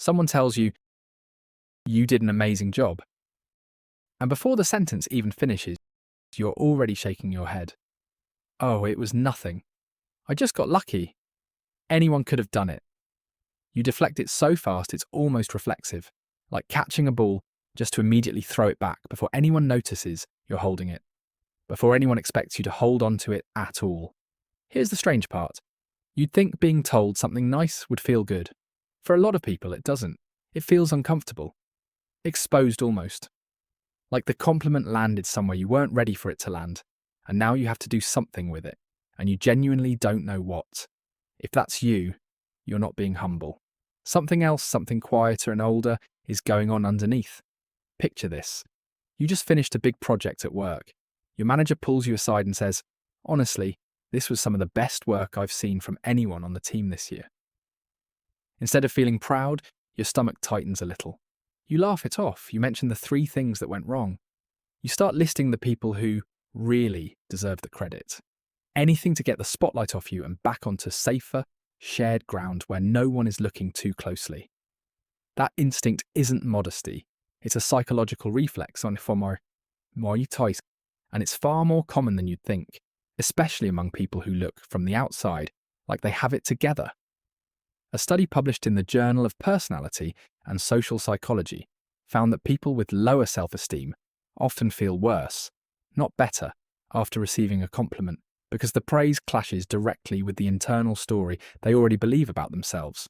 Someone tells you, "You did an amazing job." And before the sentence even finishes, you're already shaking your head. "Oh, it was nothing. I just got lucky. Anyone could have done it." You deflect it so fast it's almost reflexive, like catching a ball just to immediately throw it back before anyone notices you're holding it, before anyone expects you to hold on to it at all. Here's the strange part. You'd think being told something nice would feel good. For a lot of people, it doesn't. It feels uncomfortable. Exposed almost. Like the compliment landed somewhere you weren't ready for it to land, and now you have to do something with it, and you genuinely don't know what. If that's you, you're not being humble. Something else, something quieter and older, is going on underneath. Picture this. You just finished a big project at work. Your manager pulls you aside and says, "Honestly, this was some of the best work I've seen from anyone on the team this year." Instead of feeling proud, your stomach tightens a little. You laugh it off. You mention the 3 things that went wrong. You start listing the people who really deserve the credit. Anything to get the spotlight off you and back onto safer, shared ground where no one is looking too closely. That instinct isn't modesty. It's a psychological reflex on former ties, and it's far more common than you'd think, especially among people who look from the outside like they have it together. A study published in the Journal of Personality and Social Psychology found that people with lower self-esteem often feel worse, not better, after receiving a compliment because the praise clashes directly with the internal story they already believe about themselves.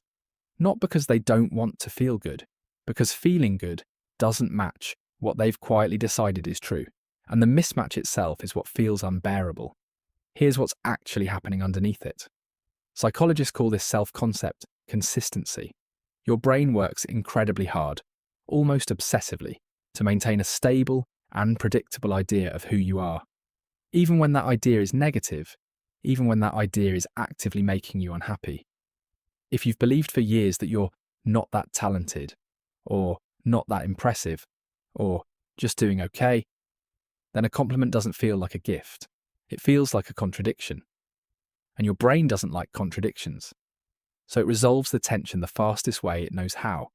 Not because they don't want to feel good, because feeling good doesn't match what they've quietly decided is true, and the mismatch itself is what feels unbearable. Here's what's actually happening underneath it. Psychologists call this self-concept consistency. Your brain works incredibly hard, almost obsessively, to maintain a stable and predictable idea of who you are. Even when that idea is negative, even when that idea is actively making you unhappy. If you've believed for years that you're not that talented, or not that impressive, or just doing okay, then a compliment doesn't feel like a gift. It feels like a contradiction. And your brain doesn't like contradictions. So it resolves the tension the fastest way it knows how,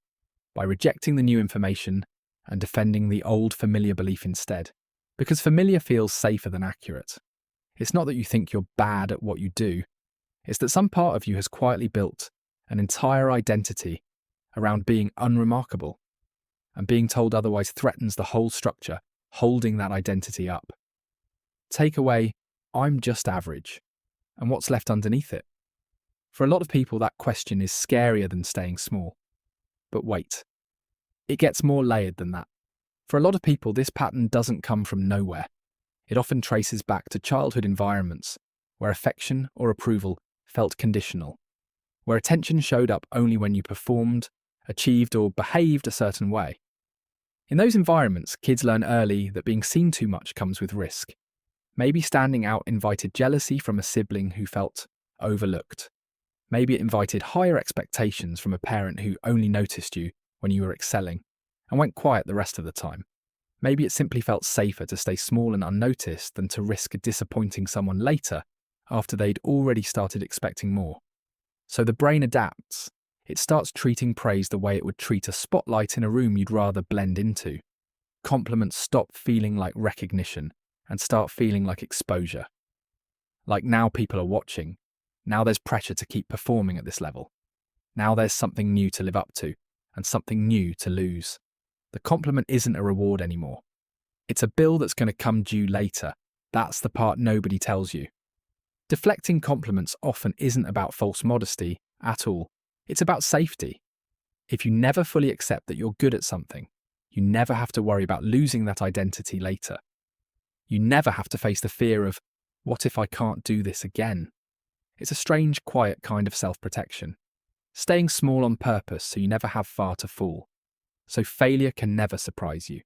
by rejecting the new information and defending the old familiar belief instead. Because familiar feels safer than accurate. It's not that you think you're bad at what you do, it's that some part of you has quietly built an entire identity around being unremarkable, and being told otherwise threatens the whole structure holding that identity up. Take away, "I'm just average," and what's left underneath it? For a lot of people, that question is scarier than staying small. But wait, it gets more layered than that. For a lot of people, this pattern doesn't come from nowhere. It often traces back to childhood environments where affection or approval felt conditional, where attention showed up only when you performed, achieved, or behaved a certain way. In those environments, kids learn early that being seen too much comes with risk. Maybe standing out invited jealousy from a sibling who felt overlooked. Maybe it invited higher expectations from a parent who only noticed you when you were excelling and went quiet the rest of the time. Maybe it simply felt safer to stay small and unnoticed than to risk disappointing someone later after they'd already started expecting more. So the brain adapts. It starts treating praise the way it would treat a spotlight in a room you'd rather blend into. Compliments stop feeling like recognition and start feeling like exposure. Like now people are watching. Now there's pressure to keep performing at this level. Now there's something new to live up to and something new to lose. The compliment isn't a reward anymore. It's a bill that's going to come due later. That's the part nobody tells you. Deflecting compliments often isn't about false modesty at all. It's about safety. If you never fully accept that you're good at something, you never have to worry about losing that identity later. You never have to face the fear of, what if I can't do this again? It's a strange, quiet kind of self-protection. Staying small on purpose so you never have far to fall. So failure can never surprise you.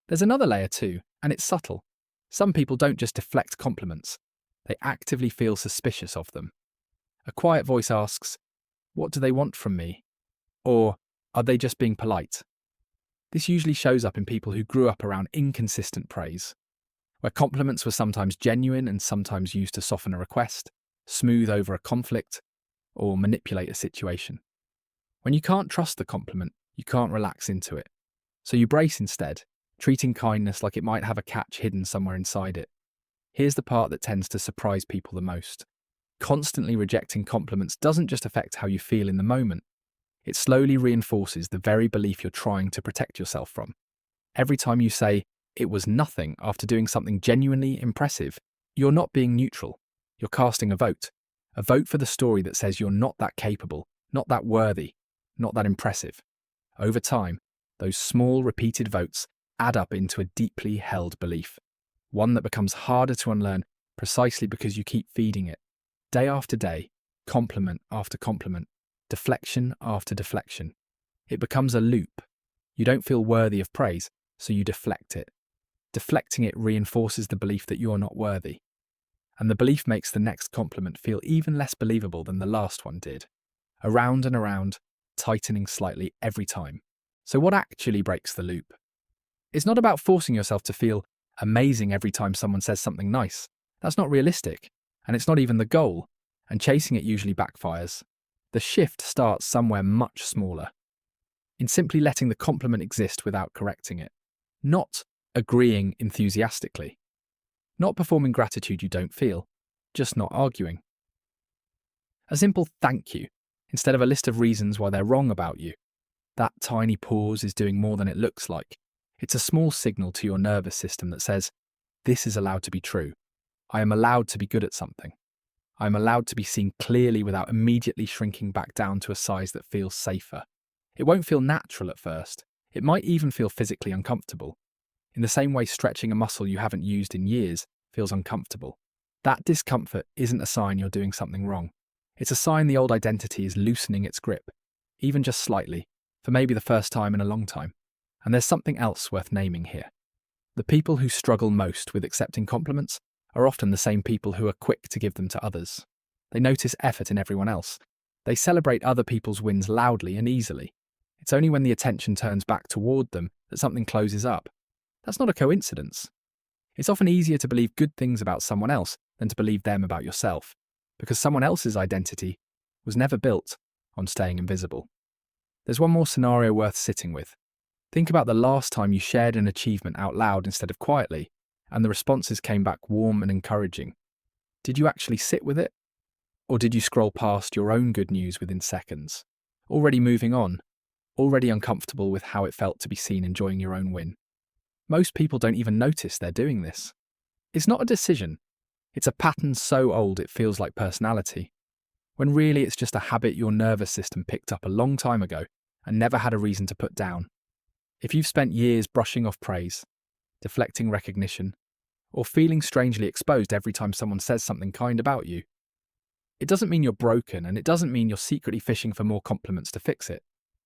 There's another layer too, and it's subtle. Some people don't just deflect compliments. They actively feel suspicious of them. A quiet voice asks, "What do they want from me?" Or, "Are they just being polite?" This usually shows up in people who grew up around inconsistent praise, where compliments were sometimes genuine and sometimes used to soften a request, smooth over a conflict, or manipulate a situation. When you can't trust the compliment, you can't relax into it. So you brace instead, treating kindness like it might have a catch hidden somewhere inside it. Here's the part that tends to surprise people the most. Constantly rejecting compliments doesn't just affect how you feel in the moment. It slowly reinforces the very belief you're trying to protect yourself from. Every time you say, "it was nothing," after doing something genuinely impressive, you're not being neutral. You're casting a vote for the story that says you're not that capable, not that worthy, not that impressive. Over time, those small, repeated votes add up into a deeply held belief, one that becomes harder to unlearn precisely because you keep feeding it. Day after day, compliment after compliment, deflection after deflection. It becomes a loop. You don't feel worthy of praise, so you deflect it. Deflecting it reinforces the belief that you're not worthy. And the belief makes the next compliment feel even less believable than the last one did. Around and around, tightening slightly every time. So what actually breaks the loop? It's not about forcing yourself to feel amazing every time someone says something nice. That's not realistic, and it's not even the goal, and chasing it usually backfires. The shift starts somewhere much smaller, in simply letting the compliment exist without correcting it. Not agreeing enthusiastically. Not performing gratitude you don't feel, just not arguing. A simple thank you, instead of a list of reasons why they're wrong about you. That tiny pause is doing more than it looks like. It's a small signal to your nervous system that says, this is allowed to be true. I am allowed to be good at something. I am allowed to be seen clearly without immediately shrinking back down to a size that feels safer. It won't feel natural at first. It might even feel physically uncomfortable. In the same way stretching a muscle you haven't used in years feels uncomfortable. That discomfort isn't a sign you're doing something wrong. It's a sign the old identity is loosening its grip, even just slightly, for maybe the first time in a long time. And there's something else worth naming here. The people who struggle most with accepting compliments are often the same people who are quick to give them to others. They notice effort in everyone else. They celebrate other people's wins loudly and easily. It's only when the attention turns back toward them that something closes up. That's not a coincidence. It's often easier to believe good things about someone else than to believe them about yourself, because someone else's identity was never built on staying invisible. There's one more scenario worth sitting with. Think about the last time you shared an achievement out loud instead of quietly, and the responses came back warm and encouraging. Did you actually sit with it? Or did you scroll past your own good news within seconds, already moving on, already uncomfortable with how it felt to be seen enjoying your own win? Most people don't even notice they're doing this. It's not a decision. It's a pattern so old it feels like personality, when really it's just a habit your nervous system picked up a long time ago and never had a reason to put down. If you've spent years brushing off praise, deflecting recognition, or feeling strangely exposed every time someone says something kind about you, it doesn't mean you're broken, and it doesn't mean you're secretly fishing for more compliments to fix it.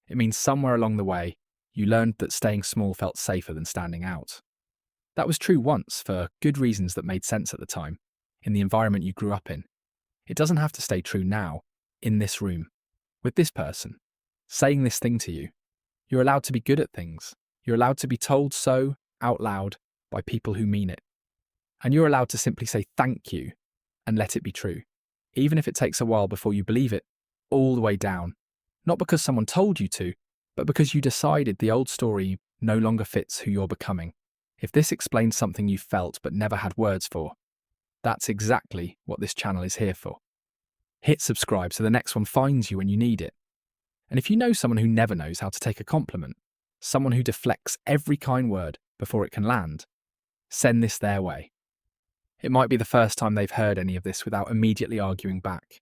It means somewhere along the way, you learned that staying small felt safer than standing out. That was true once for good reasons that made sense at the time, in the environment you grew up in. It doesn't have to stay true now, in this room, with this person, saying this thing to you. You're allowed to be good at things. You're allowed to be told so out loud by people who mean it. And you're allowed to simply say thank you and let it be true, even if it takes a while before you believe it all the way down. Not because someone told you to, but because you decided the old story no longer fits who you're becoming. If this explains something you felt but never had words for, that's exactly what this channel is here for. Hit subscribe so the next one finds you when you need it. And if you know someone who never knows how to take a compliment, someone who deflects every kind word before it can land, send this their way. It might be the first time they've heard any of this without immediately arguing back.